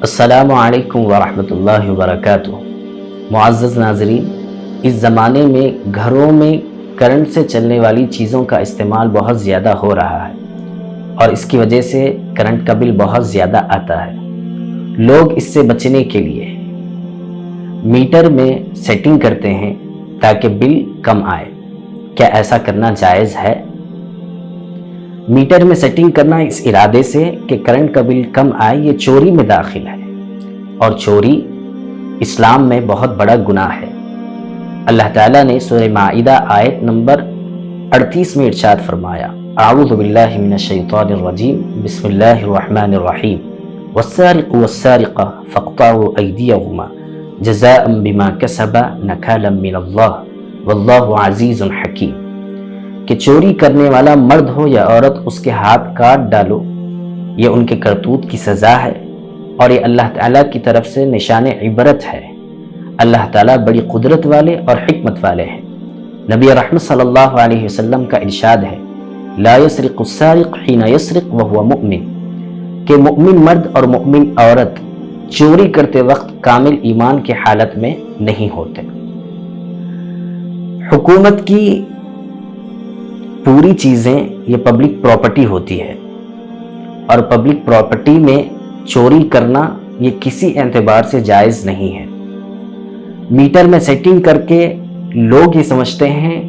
السلام علیکم ورحمۃ اللہ وبرکاتہ۔ معزز ناظرین، اس زمانے میں گھروں میں کرنٹ سے چلنے والی چیزوں کا استعمال بہت زیادہ ہو رہا ہے اور اس کی وجہ سے کرنٹ کا بل بہت زیادہ آتا ہے۔ لوگ اس سے بچنے کے لیے میٹر میں سیٹنگ کرتے ہیں تاکہ بل کم آئے۔ کیا ایسا کرنا جائز ہے؟ میٹر میں سیٹنگ کرنا اس ارادے سے کہ کرنٹ کا بل کم آئے یہ چوری میں داخل ہے، اور چوری اسلام میں بہت بڑا گناہ ہے۔ اللہ تعالیٰ نے سورہ مائدہ آیت نمبر 38 میں ارشاد فرمایا، اعوذ باللہ من الشیطان الرجیم، بسم اللہ الرحمن الرحیم، والسارق والسارقہ فاقطعوا ایدیہما جزاء بما کسبا نکالا من اللہ واللہ عزیز حکیم، کہ چوری کرنے والا مرد ہو یا عورت اس کے ہاتھ کاٹ ڈالو، یہ ان کے کرتوت کی سزا ہے اور یہ اللہ تعالیٰ کی طرف سے نشان عبرت ہے۔ اللہ تعالیٰ بڑی قدرت والے اور حکمت والے ہیں۔ نبی رحمت صلی اللہ علیہ وسلم کا ارشاد ہے، لا یسرق السارق حین یسرق وہو مؤمن، کہ مؤمن مرد اور مؤمن عورت چوری کرتے وقت کامل ایمان کی حالت میں نہیں ہوتے۔ حکومت کی پوری چیزیں یہ پبلک پراپرٹی ہوتی ہے، اور پبلک پراپرٹی میں چوری کرنا یہ کسی اعتبار سے جائز نہیں ہے۔ میٹر میں سیٹنگ کر کے لوگ یہ سمجھتے ہیں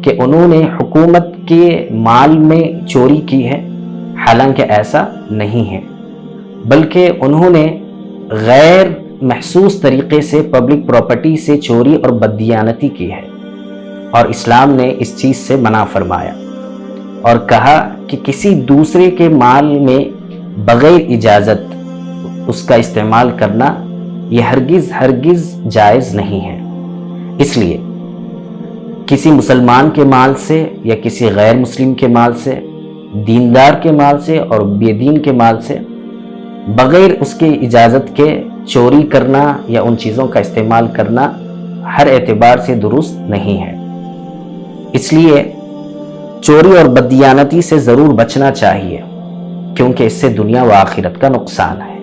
کہ انہوں نے حکومت کے مال میں چوری کی ہے، حالانکہ ایسا نہیں ہے، بلکہ انہوں نے غیر محسوس طریقے سے پبلک پراپرٹی سے چوری اور بددیانتی کی ہے، اور اسلام نے اس چیز سے منع فرمایا اور کہا کہ کسی دوسرے کے مال میں بغیر اجازت اس کا استعمال کرنا یہ ہرگز جائز نہیں ہے۔ اس لیے کسی مسلمان کے مال سے یا کسی غیر مسلم کے مال سے، دیندار کے مال سے اور بے دین کے مال سے بغیر اس کی اجازت کے چوری کرنا یا ان چیزوں کا استعمال کرنا ہر اعتبار سے درست نہیں ہے۔ اس لیے چوری اور بددیانتی سے ضرور بچنا چاہیے، کیونکہ اس سے دنیا و آخرت کا نقصان ہے۔